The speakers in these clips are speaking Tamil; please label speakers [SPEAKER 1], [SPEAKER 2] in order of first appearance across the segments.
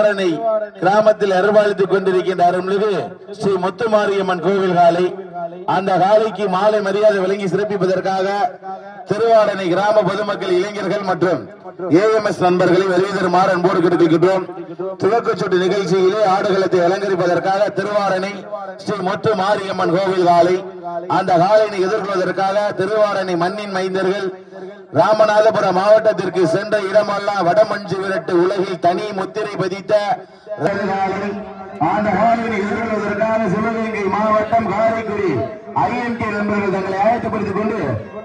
[SPEAKER 1] திருவாரணை கிராமத்தில் அருள்பாலித்துக் கொண்டிருக்கின்ற அருள்மிகு ஸ்ரீ முத்துமாரியம்மன் கோவில் காலை. அந்த காலைக்கு மாலை மரியாதை வழங்கி சிறப்பிப்பதற்காக திருவாரணை கிராம பொதுமக்கள், இளைஞர்கள் மற்றும் AMS நண்பர்களை வருகை தருமாறு அன்போடு கேட்டுக்கொள்கின்றோம். துவக்கச்சூட்டு நிகழ்ச்சியிலே ஆடுகளத்தை அலங்கரிப்பதற்காக திருவாரணை ஸ்ரீ முத்துமாரியம்மன் கோவில் காலை. அந்த காலையை எதிர்கொள்வதற்காக திருவாரணை மண்ணின் மைந்தர்கள் ராமநாதபுரம் மாவட்டத்திற்கு சென்ற இடமெல்லாம் வடமஞ்சு விரட்டு உலகில் தனி முத்திரை பதித்த அந்த காலையை எதிர்கொள்வதற்காக சிவகங்கை மாவட்டம் காரைக்குடி IMK நண்பர்கள் தங்களை ஆயத்தப்படுத்திக் கொண்டு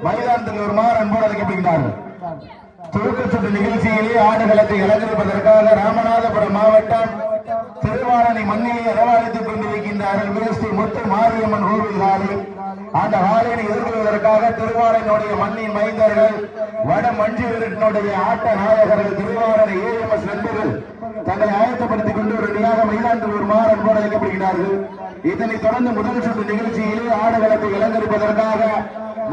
[SPEAKER 1] மைதானத்தில் ஒரு மாறு அன்போடு அழைக்கப்படுகிறார்கள். துவக்கச்சூட்டு நிகழ்ச்சியிலே ஆடுகளத்தை அலங்கரிப்பதற்காக ராமநாதபுரம் மாவட்டம் திருவாரணை மண்ணிலே அரவணைத்துக் கொண்டிருக்கின்ற அருள்மிகு ஸ்ரீ முத்துமாரியம்மன் கோவில் காலை. அந்த காலையை எதிர்கொள்வதற்காக திருவாரனுடைய மண்ணின் மைந்தர்கள், வட மஞ்சு விரட்டினுடைய ஆட்ட நாயகர்கள், திருவாரணை AMS நண்பர்கள் தங்களை ஆயத்தப்படுத்திக் கொண்டு உடனடியாக மைதானத்தில் ஒரு மாறு அன்போடு அழைக்கப்படுகிறார்கள். இதனைத் தொடர்ந்து முதல் சுற்று நிகழ்ச்சியிலே ஆடுகளத்தை அலங்கரிப்பதற்காக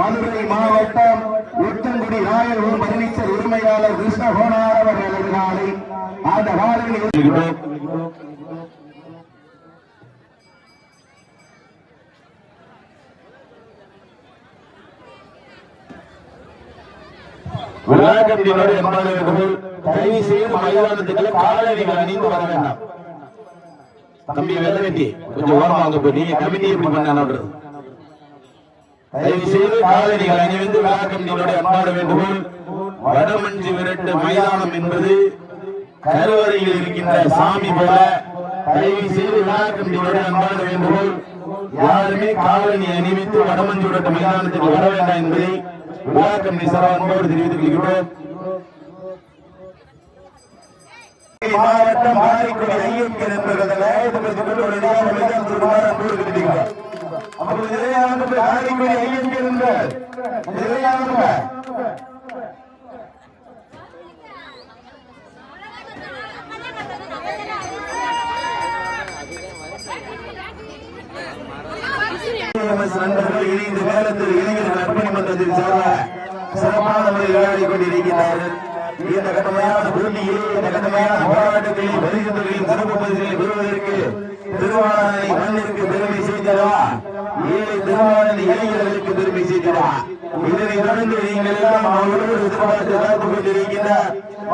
[SPEAKER 1] மதுரை மாவட்டம் உத்தங்குடி ராயல் ஹோம் பர்னிச்சர் உரிமையாளர் கிருஷ்ணகோனார் அவர்களது காலை. அந்த காலையில் தயவு செய்து மைதானத்துக்குள்ள காலணிகள் அணிந்து வர வேண்டாம். தம்பி வெள்ளவெட்டி கொஞ்சம் ஓரமாக அங்க போய் நீங்க கமிட்டி எப்படி பண்ண தயவு செய்து காலணிகள் அணிவிந்து விழா கமிட்டியினுடைய அன்பான வேண்டுகோள். வடமஞ்சு விரட்டு மைதானம் என்பது கருவறையில் இருக்கின்ற சாமி போல. தயவு செய்து விழா கமிட்டியினுடைய அன்பான வேண்டுகோள், யாருமே காலணி அணிவித்து வடமஞ்சு விரட்டு மைதானத்துக்கு வர வேண்டாம் என்பதை விழா கமிட்டி சார்பாக அன்போடு தெரிவித்துக் கொள்கிறோம். மாவட்டம் காரைக்குடி IMK நண்பர்கள் ஆயத்தப்படுத்திக் கொண்டு உடனடியாக மைதானத்தில் அன்போடு கேட்டுக்கிறார். அப்பொழுது காரைக்குடி IMK நண்பர்கள் நண்பர்கள் இணைந்து வேலத்தில் இளைஞர்கள் அர்ப்பணி மன்றத்தின் சார்பாக சிறப்பான முறையில் விளையாடி கொண்டிருக்கிறார்கள். இந்த கடுமையான போட்டியில், இந்த கடுமையான போராட்டத்தில் பரிசுகளின் சிறப்பு பரிசுகளை பெறுவதற்கு திருவாரணை மண்ணிற்கு பெருமை செய்தவா, ஏழை திருவாரணை இளைஞர்களுக்கு பெருமை செய்தவா. இதனை தொடர்ந்து நீங்கள் எல்லாம் அவர்களோடு எதிர்பார்த்து காத்துக் கொண்டிருக்கின்ற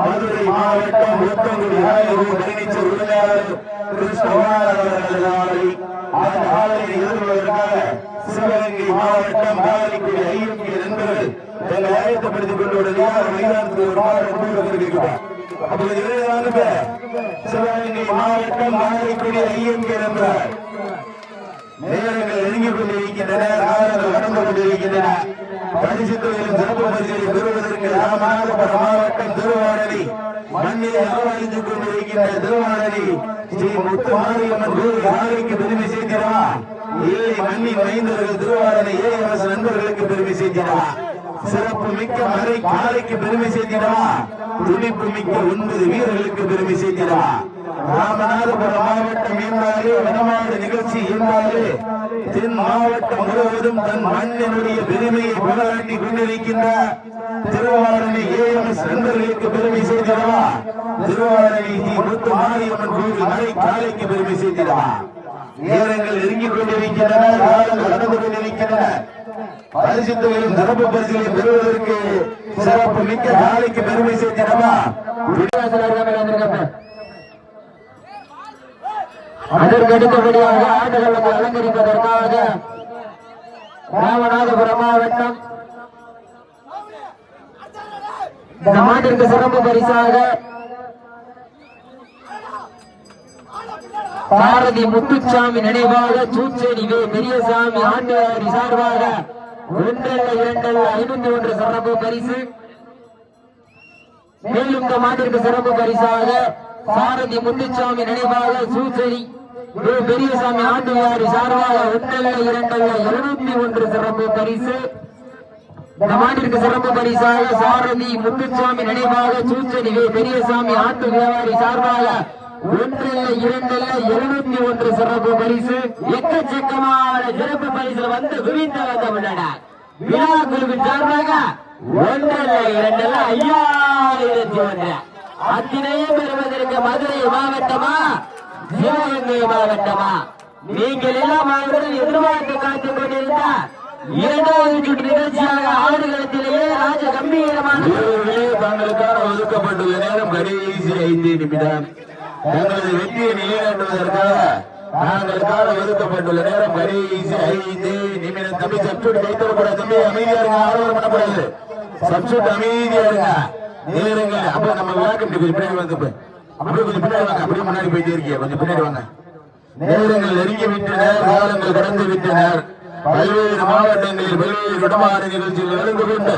[SPEAKER 1] மதுரை மாவட்டம் உத்தங்குடி ராயல் ஹோம் பர்னிச்சர் உரிமையாளர் கிருஷ்ணகோனார் அவர்களது ஆலை. அந்த ஆலையை எதிர்கொள்வதற்காக சிவகங்கை மாவட்டம் காரைக்குடி IMK நண்பர்கள் தங்களை ஆயத்தப்படுத்திக் கொண்டு உடனடியாக மைதானத்தில் ஒரு மாறு கொண்டிருக்கிறார். அப்பொழுது சிவகங்கை மாவட்டம் காரைக்குடி IMK நண்பர்கள் நேரங்கள் நெருங்கிக் கொண்டிருக்கின்றன, காலங்கள் நடந்து கொண்டிருக்கின்றன. பரிசு தொகையின் சிறப்பு பரிசுகளை பெறுவதற்கு ராமநாதபுரம் மாவட்டம் திருவாரணை மண்ணில் அரவணைத்துக் கொண்டிருக்கின்ற திருவாரணை ஸ்ரீ முத்துமாரியம்மன் கோவில் காலைக்கு பெருமை சேர்க்கிறா. ஏழை மண்ணின் மைந்தர்கள் திருவாரணை AMS நண்பர்களுக்கு பெருமை சேர்க்கிறா. சிறப்பு மிக்க மறை காலைக்கு பெருமை சேர்க்கிறா. துணிப்பு மிக்க 9 வீரர்களுக்கு பெருமை சேர்க்கிறா. ராமநாதபுரம் மாவட்டம் என்றாலே வடமாடு நிகழ்ச்சி என்றாலே தென் மாவட்டம் முழுவதும் தன் மண்ணினுடைய பெருமையை பாராட்டி கொண்டிருக்கின்ற திருவாரணை AMS நண்பர்களுக்கு பெருமை செய்திடவா. திருவாரணை முத்துமாரியம்மன் கோவில் மறை காலைக்கு பெருமை செய்திடவா. நேரங்கள் நெருங்கிக் கொண்டிருக்கின்றன, காலங்கள் நடந்து கொண்டிருக்கின்றன. பரிசுத்தவையும் சிறப்பு பரிசுகளை பெறுவதற்கு சிறப்பு மிக்க காலைக்கு பெருமை செய்திடவா. அதற்கு அடுத்தபடியாக ஆடுகளுக்கு அலங்கரிப்பதற்காக ராமநாதபுரம் மாவட்டம் இந்த மாட்டிற்கு சிறப்பு பரிசாக பாரதி முத்துச்சாமி நினைவாக சூச்சேரி பெரியசாமி ஆண்டுவாரி சார்பாக 1,2,501 சிறப்பு பரிசு. மேலும் இந்த மாட்டிற்கு சிறப்பு பரிசாக பாரதி முத்துச்சாமி நினைவாக சூச்சேரி பெரியசாமி ஆண்டுவாரி சார்பாக 1,2,701 சிறப்பு பரிசு. இந்த மாட்டிற்கு சிறப்பு பரிசாக சாரதி முத்துச்சாமி நினைவாக சூச்சேரி பெரியசாமி ஆட்டு வியாபாரி சார்பாக 1,2,701 சிறப்பு பரிசு. எக்கச்சக்கமான சிறப்பு பரிசு வந்து குவிந்த வந்த முன்னாடி விழா குழுவின் சார்பாக 1,2,5001
[SPEAKER 2] அத்தனையும் பெறுவதற்கு மதுரை மாவட்டமா சிவகங்கை மாவட்டமா? நீங்கள் எல்லாம் அவர்கள் எதிர்பார்த்து காத்துக் கொண்டிருந்தார். இரண்டாவது சுற்று நிகழ்ச்சியாக ஆடுகளத்திலேயே ராஜ கம்பீரமான
[SPEAKER 1] தங்களுக்கான ஒதுக்கப்பட்டுள்ள நேரம் கடைசி 5 நிமிடம். தங்களது வெற்றியை நிலைநாட்டுவதற்காக தாங்களுக்கான ஒதுக்கப்பட்டுள்ள நேரம் கடைசி 5 நிமிடம். தம்பி சப்சூட் கைத்தரக்கூடாது. தம்பி அமைதியா இருங்க, ஆர்வம் பண்ணக்கூடாது. சப்சூட் அமைதியா இருங்க. நேரங்கள் அப்ப நம்ம விளையாட்டு பின்னாடி வந்து அப்படியே கொஞ்சம் பின்னாடி வாங்க. அப்படியே முன்னாடி போயிட்டே இருக்கீங்க, கொஞ்சம் பின்னாடி வாங்க. நேரங்கள் நெருங்கி விட்டனர், காலங்கள் கடந்து விட்டனர். பல்வேறு மாவட்டங்களில் பல்வேறு இடமாறு நிகழ்ச்சிகள் நடந்து கொண்டு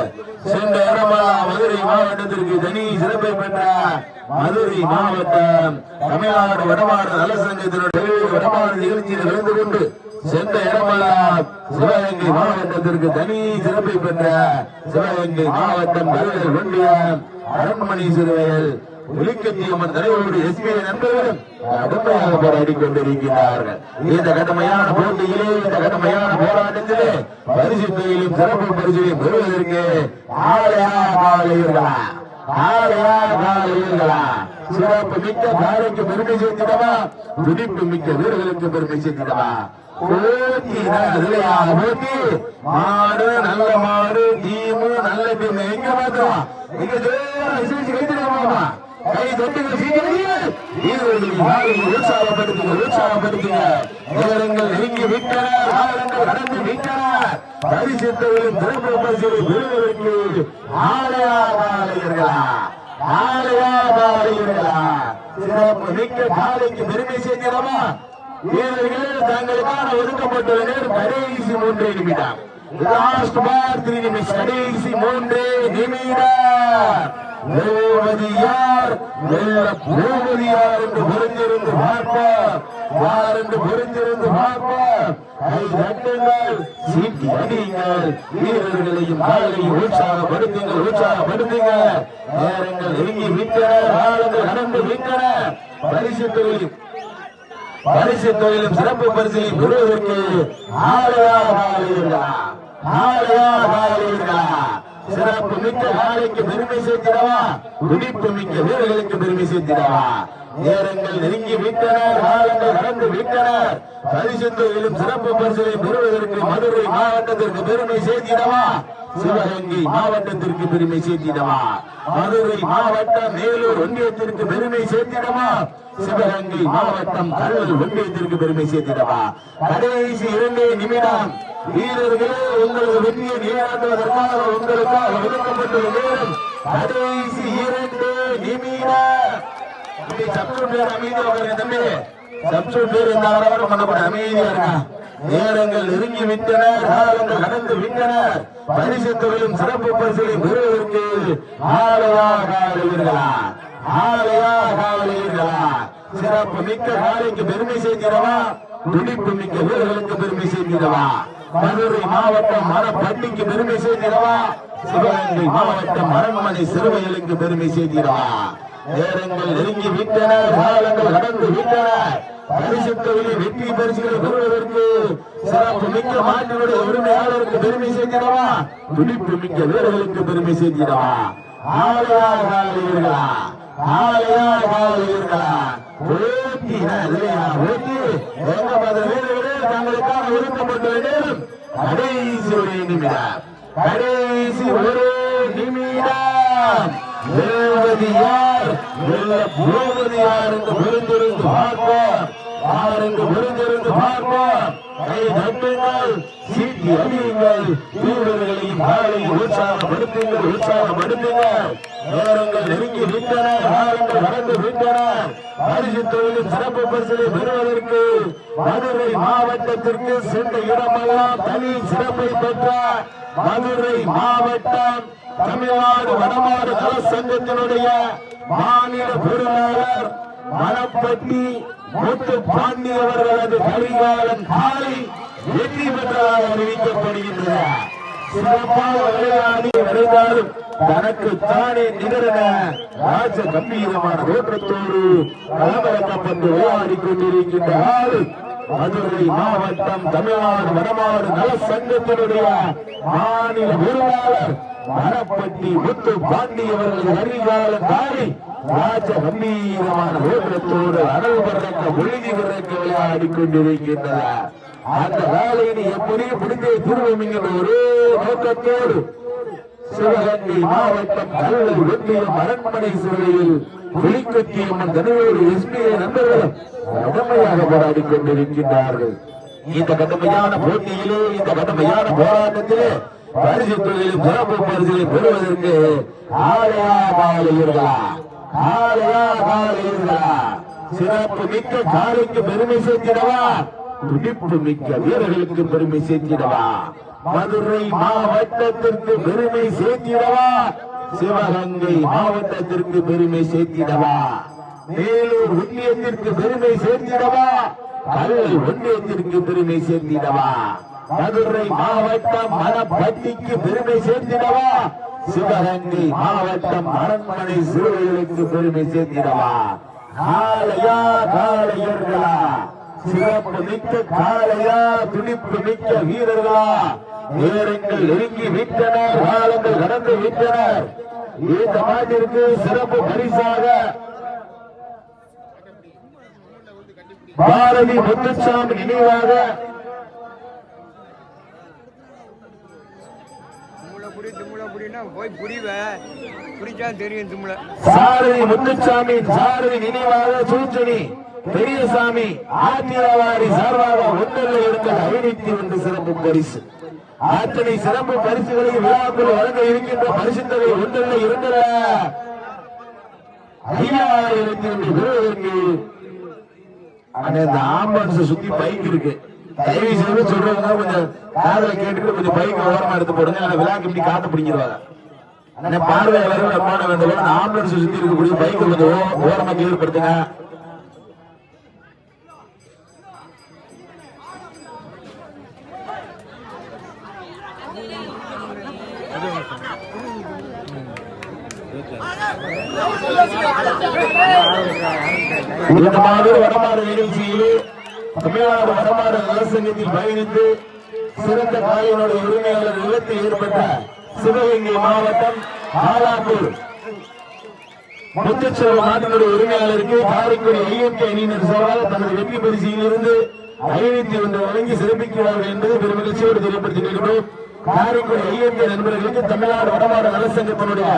[SPEAKER 1] சென்ற இடமா மதுரை மாவட்டத்திற்கு தனி சிறப்பை பெற்ற மதுரை மாவட்டம் தமிழ்நாடு வடமாடு நலசங்கத்தினுடைய பல்வேறு வடமாடு நிகழ்ச்சியில் கலந்து கொண்டு சென்ற இடமெல்லாம் சிவகங்கை மாவட்டத்திற்கு தனி சிறப்பை பெற்ற சிவகங்கை மாவட்டம் கலைஞர் ஒன்றியம் அரண்மனை சிறுவையில் ஒலிக்கத்தியம்மன் தலைவருடைய எஸ்பி நண்பர்களும் கடுமையாக போராடி கொண்டிருக்கிறார்கள். இந்த கடுமையான போட்டியிலே, இந்த கடுமையான போராட்டத்திலே பரிசு தொகையிலும் சிறப்பு பரிசையும் பெறுவதற்கு சிறப்பு மிக்க காலைக்கு பெருமை சேர்த்திடவா, துடிப்பு மிக்க வீரர்களுக்கு பெருமை சேர்த்திடவா. மாடு நல்ல மாடு, டீமு நல்ல டீம். எங்க பார்த்தோம் எங்க கைத்திடமா கை தொட்டுகள் உற்சாகப்படுத்துங்க, உற்சாகப்படுத்துங்க. நேரங்கள் நெருங்கி விட்டன, காலங்கள் கடந்து விட்டன. பரிசுத்தவர்களும் சிறப்பு பரிசுகளை பெறுவதற்கு சிறப்பு மிக்க காலைக்கு பெருமை சேர்க்கிறோமா? வீரர்கள் தங்களுக்கான ஒதுக்கப்பட்டுள்ள நேரம் கடைசி 3 நிமிடம். லாஸ்ட் பார் 3 நிமிஷம். கடைசி 3 நிமிடம். வெல்வது யார், வெல்ல போவது யார் என்று புரிந்திருந்து பார்ப்போம். யார் என்று புரிந்திருந்து பார்ப்போம். கை தட்டுங்கள், சீட்டி அடியுங்கள். வீரர்களையும் காலையும் உற்சாகப்படுத்துங்கள், உற்சாகப்படுத்துங்க. நேரங்கள் நெருங்கி விட்டன, காலங்கள் நடந்து விட்டன. பரிசு தொழிலும் சிறப்பு பரிசையும் பெறுவதற்கு சிறப்பு மிக்க காலைக்கு பெருமை சேர்த்திடவா, துடிப்பு மிக்க வீரர்களுக்கு பெருமை சேர்த்திடவா. நேரங்கள் நெருங்கி விட்டன, காலங்கள் நடந்து விட்டன. பரிசு தொழிலும் சிறப்பு பரிசையும் பெறுவதற்கு மதுரை மாவட்டத்திற்கு பெருமை சேர்த்திடவா, சிவகங்கை மாவட்டத்திற்கு பெருமை சேர்த்திடவா. மதுரை மாவட்டம் மேலூர் ஒன்றியத்திற்கு பெருமை சேர்த்திடவா, சிவகங்கை மாவட்டம் கல்லல் ஒன்றியத்திற்கு பெருமை சேர்த்திடவா. கடைசி 2 நிமிடம். வீரர்களே, உங்களது வெற்றியை நிலைநாட்டுவதற்காக உங்களுக்காக ஒதுக்கப்பட்டுள்ள நேரம் கடைசி 2 நிமிடம். சப்சூட் பேர் அமைதியா தம்பி, சப்சூட் பேர் இந்த ஆரவாரம் பண்ணக்கூட அமைதியா இருக்க. நேரங்கள் நெருங்கி விட்டன, காலங்கள் கடந்து விட்டன. பரிசு தொகையிலும் சிறப்பு பரிசுகளையும் பெறுவதற்கு சிறப்பு மிக்க காலைக்கு பெருமை சேர்க்கிறவா, துடிப்பு மிக்க வீரர்களுக்கு பெருமை சேர்க்கிறவா. மதுரை மாவட்டம் மரப்பட்டிக்கு பெருமை சேர்க்கிறவா, சிவகங்கை மாவட்டம் அரண்மனை சிறுவைகளுக்கு பெருமை சேர்க்கிறவா. நேரங்கள் நெருங்கி விட்டன, காலங்கள் கடந்து விட்டன. பரிசு தொகையில் வெற்றி பரிசுகளை பெறுவதற்கு சிறப்பு மிக்க மாட்டினுடைய உரிமையாளருக்கு பெருமை சேர்க்கிறவா, துடிப்பு மிக்க வீரர்களுக்கு பெருமை சேர்க்கிறவா. தங்களுக்காக ஒதுக்கப்பட்டுள்ள நேரம் கடைசி 1 நிமிடம். கடைசி 1 நிமிடம். வெல்வது யார், வெல்ல போவது யார் என்று புரிந்திருந்து பார்ப்போம். யார் என்று புரிந்திருந்து பார்ப்போம். கை தட்டுங்கள், சீட்டி அடியுங்கள். வீரர்களையும் காலையும் உற்சாகப்படுத்துங்கள், உற்சாகப்படுத்துங்கள். நேரங்கள் நெருங்கி விட்டன, காலங்கள் நடந்து விட்டன. பரிசு தொழிலும் சிறப்பு பரிசுகளை பெறுவதற்கு மதுரை மாவட்டத்திற்கு சென்ற இடமெல்லாம் தனி சிறப்பை பெற்ற மதுரை மாவட்டம் தமிழ்நாடு வடமாடு நல சங்கத்தினுடைய மாநில பொருளாளர் மணப்பட்டி முத்து பாண்டி அவர்களது கரிகாலன் காலை வெற்றி பெற்றதாக அறிவிக்கப்படுகின்றன. சிறப்பாக விளையாடி விளைந்தாலும் தனக்கு தானே நிகழன ராஜ கம்பீரமான தோற்றத்தோடு களமிறக்கப்பட்டு விளையாடி கொண்டிருக்கின்ற மதுரை மாவட்டம் தமிழ்நாடு வடமாடு நல சங்கத்தினுடைய மாநில பொருளாளர் மரப்பட்டி முத்து பாண்டியவர்கள் அறிவாள தாரி ராஜ கம்பீரமான ஓட்டத்தோடு அனல் பறக்க ஒழுகி பிறக்க விளையாடி கொண்டிருக்கின்றனர். அந்த வேலையை எப்படியும் முடிந்தே திருவோம் என்கிற ஒரே நோக்கத்தோடு சிவகங்கை மாவட்டம் கல்லூரி ஒன்றியம் அரண்மனை சிறையில் புலிக்கொத்தியம்மன் தனியோடு எஸ்பிஐ நண்பர்களும் கடுமையாக போராடி கொண்டிருக்கின்றார்கள். இந்த கடுமையான போட்டியிலே, இந்த கடுமையான போராட்டத்திலே பரிசு தொழிலும் சிறப்பு பரிசிலை பெறுவதற்கு சிறப்பு மிக்க காலைக்கு பெருமை சேர்த்திடவா, துடிப்பு மிக்க வீரர்களுக்கு பெருமை சேர்த்திடவா, மதுரை மாவட்டத்திற்கு பெருமை சேர்த்திடவா, சிவகங்கை மாவட்டத்திற்கு பெருமை சேர்த்திடவா, மேலூர் ஒன்றியத்திற்கு பெருமை சேர்த்திடவா, கல்லூரி ஒன்றியத்திற்கு பெருமை சேர்த்திடவா, மதுரை மாவட்டம் மணப்பட்டிக்கு பெருமை சேர்த்திடவா, சிவகங்கை மாவட்டம் அரண்மனை சிறுவர்களுக்கு பெருமை சேர்த்திடவா. காளையா காளையர்களா, சிறப்பு மிக்க காளையா, துடிப்பு மிக்க வீரர்களா, நேரங்கள் நெருங்கி விட்டனர், காலங்கள் கடந்து விட்டனர். இந்த மாட்டிற்கு சிறப்பு பரிசாக பாரதி முத்துசாமி நினைவாக சாரதி முத்துசாமி சாரதி நினைவாக சூச்சனி பெரியசாமி ஆத்திரவாரி சார்பாக ஒன்றல்ல இருந்தது 51 சிறப்பு பரிசு. அத்தனை சிறப்பு பரிசுகளை விழாக்குள் வழங்க இருக்கின்ற பரிசு தொகை ஒன்றல்ல இருந்தல 5000 பெறுவதற்கு அந்த ஆம்புலன்ஸ் சுத்தி பைக் இருக்கு. தயவு செய்து சொல்றவங்க கொஞ்சம் காதல கேட்டுட்டு கொஞ்சம் பைக் ஓரமா எடுத்து போடுங்க. அந்த விழா கமிட்டி காத்து பிடிங்கிடுவாங்க. பார்வையாளர்கள் போட வேண்டும். ஆம்புலன்ஸ் சுத்தி இருக்கக்கூடிய பைக் கொஞ்சம் ஓரமா கீழ்படுத்துங்க. இந்த மாதிரி வடமாறு நிகழ்ச்சியிலே தமிழ்நாடு வடமாறு நலசங்கத்தில் பயணித்து சிறந்த காலையினுடைய உரிமையாளர் நிலத்தில் ஏற்பட்ட சிவகங்கை மாவட்டம் ஆலாப்பூர் முத்துச்செல்வ நாட்டினுடைய உரிமையாளருக்கு காரைக்குடி ஐஎம்கே அணியினர் சார்பாக தனது வெற்றி பரிசிலிருந்து 51 வழங்கி சிறப்பிக்கிறார்கள் என்பதை பெரும் மகிழ்ச்சியோடு தெரியப்படுத்தியிருக்கிறோம். காரைக்குடி ஐஎம்கே நண்பர்களுக்கு தமிழ்நாடு வடமாறு நலசங்கத்தினுடைய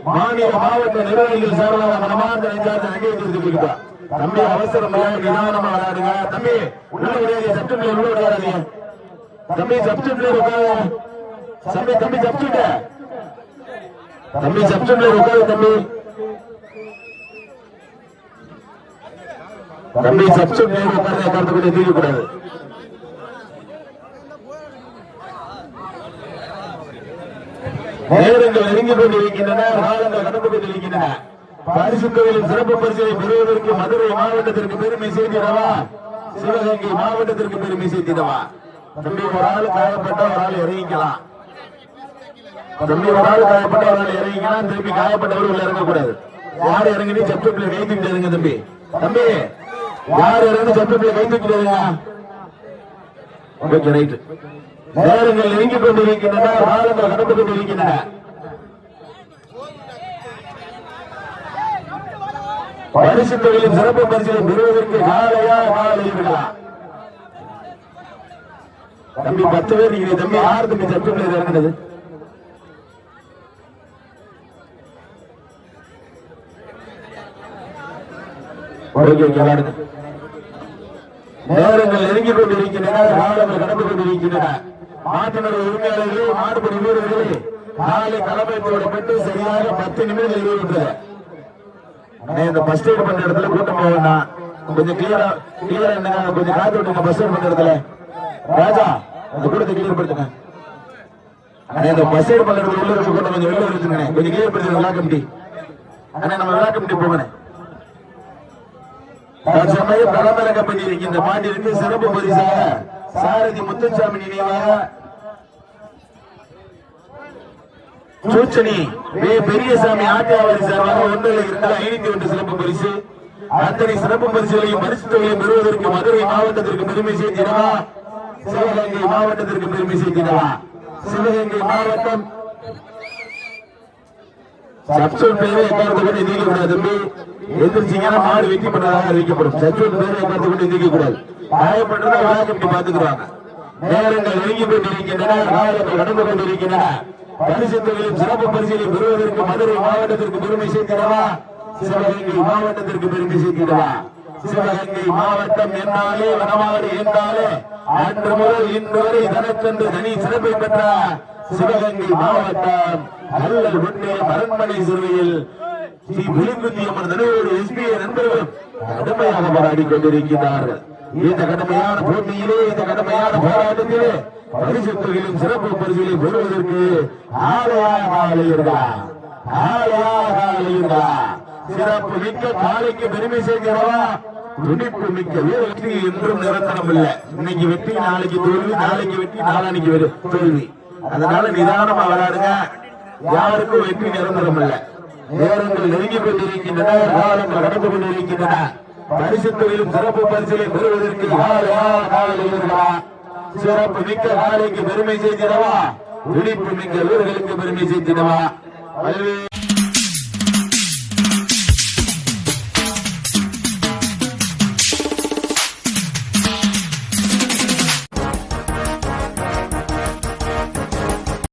[SPEAKER 1] மாநில மாவட்ட நிர்வாகிகள் சார்பாக மனமார்ந்த நெஞ்சார்ந்த நகையை தெரிவித்துள்ளார். தம்பி அவசரம் நிதானமா விளையாடுங்க. தம்பி உள்ள விளையாடி சப்ஜெக்ட்ல உள்ள விளையாடாதீங்க. தம்பி சப்ஜெக்ட்ல உட்காரு. தம்பி சப்ஜெக்ட் தம்பி சப்ஜெக்ட்ல உட்காரு. தம்பி சப்ஜெக்ட்ல உட்கார்ந்து கருத்துக்களை தீர்க்கக்கூடாது. நேரங்கள் நெருங்கிக் கொண்டிருக்கின்றன, காலங்கள் கடந்து கொண்டிருக்கின்றன. பரிசு தொகையில் சிறப்பு பரிசை பெறுவதற்கு மதுரை மாவட்டத்திற்கு பெருமை சேர்த்திடவா, சிவகங்கை மாவட்டத்திற்கு பெருமை சேர்த்திடவா. தம்பி ஒரு ஆள் காயப்பட்ட ஒரு ஆள் இறங்கிக்கலாம். தம்பி ஒரு ஆள் காயப்பட்ட ஒரு ஆள் இறங்கிக்கலாம். திருப்பி காயப்பட்டவர் உள்ள இறங்கக்கூடாது. யார் இறங்கி சப்ஜெக்ட்ல கை தூக்கிட்டாருங்க. தம்பி தம்பி யார் இறங்கி சப்ஜெக்ட்ல கை தூக்கிட்டாருங்க. Okay right. நேரங்கள் நெருங்கிக் கொண்டிருக்கின்றன, காலங்கள் கடந்து கொண்டிருக்கின்றன. பரிசு தொகையில் சிறப்பு பரிசுகளை பெறுவதற்கு காலையா காலையா. தம்பி 10 பேர் நீங்க. தம்பி யார் தம்பி சப்ஜெக்ட்ல இறங்கினது? நேரங்கள் நெருங்கிக் கொண்டிருக்கின்றன, காலங்கள் கடந்து கொண்டிருக்கின்றன. மாட்டினுடைய உரிமையாளர்களே, மாடுபடி வீரர்களே, காலை கடமை போடப்பட்டு சரியாக 10 நிமிடங்கள் நிறைவேற்றது. இந்த பஸ் எய்ட் பண்ற இடத்துல கூட்டம் போவேன்னா கொஞ்சம் கிளியரா என்ன கொஞ்சம் காத்து விட்டுங்க. பஸ் எய்ட் பண்ற இடத்துல ராஜா அந்த கூட்டத்தை கிளியர் படுத்துங்க. இந்த பஸ் எய்ட் பண்ற இடத்துல உள்ள இருக்க கூட்டம் கொஞ்சம் வெளில இருக்குங்க. கொஞ்சம் கிளியர் படுத்துங்க. விழா கமிட்டி நம்ம விழா கமிட்டி போகணும். தற்சமயம் களமிறக்கப்பட்டிருக்கின்ற மாட்டிற்கு சிறப்பு பரிசாக சாரதி முத்துசாமி நினைவாக சூச்சனி பெரியசாமி ஆட்டியாவாரி சார்பாக 1 சிறப்பு பரிசு. அத்தனை சிறப்பு பரிசுகளையும் பரிசு தொகையையும் பெறுவதற்கு மதுரை மாவட்டத்திற்கு பெருமை சேர்த்திடவா, சிவகங்கை மாவட்டத்திற்கு பெருமை சேர்த்திடவா. சிவகங்கை மாவட்டம் சப்ஸ்டியூட் பேரை எக்காரத்தை கொண்டு எந்திரிக்க கூடாது தம்பி. எந்திரிச்சிங்கன்னா மாடு வெற்றி பண்ணதாக அறிவிக்கப்படும். சப்ஸ்டியூட் பேரை எக்காரத்தை கொண்டு எந்திரிக்க கூடாது. காயப்பட்டதை விழாக்கட்டி பாத்துக்கிறாங்க. நேரங்கள் நெருங்கி கொண்டிருக்கின்றன, காலங்கள் கடந்து கொண்டிருக்கின்றன. பரிசுத்தொகையும் சிறப்பு பரிசீலனை பெறுவதற்கு மதுரை மாவட்டத்திற்கு பெருமை சேர்க்கிறவா, சிவகங்கை மாவட்டத்திற்கு பெருமை சேர்க்கிறவா. சிவகங்கை மாவட்டம் என்னாலே வனமாடு என்றாலே அன்று முதல் இன்று வரை தனக்கென்று தனி சிறப்பை பெற்ற சிவகங்கை மாவட்டம் அல்லல் ஒன்றியம் அரண்மனை சிறுவையில் ஸ்ரீ புலிங்குத்தி அம்மன் தனவோடு எஸ்பிஐ நண்பர்களும் கடுமையாக போராடி கொண்டிருக்கிறார்கள். இந்த கடுமையான போட்டியிலே, இந்த கடுமையான போராட்டத்திலே பரிசுத்தொகையிலும் சிறப்பு பரிசுகளை பெறுவதற்கு ஆலையாக சிறப்பு மிக்க காலைக்கு பெருமை சேர்க்கிறவா, துடிப்பு மிக்க வெற்றி என்றும் நிரந்தரம் இல்லை. இன்னைக்கு வெற்றி, நாளைக்கு தோல்வி, நாளைக்கு வெற்றி, நாளானைக்கு தோல்வி. அதனால நிதானமா விளையாடுங்க. யாருக்கும் வெற்றி நிரந்தரம் இல்லை. நேரங்கள் நெருங்கி கொண்டிருக்கின்றன, காலங்கள் கடந்து கொண்டிருக்கின்றன. பரிசுத்தொகையிலும் சிறப்பு பரிசுகளை பெறுவதற்கு சிறப்பு மிக்க காலைக்கு பெருமை செய்திடவா, துடிப்பு மிக்க வீரர்களுக்கு பெருமை செய்திடவா.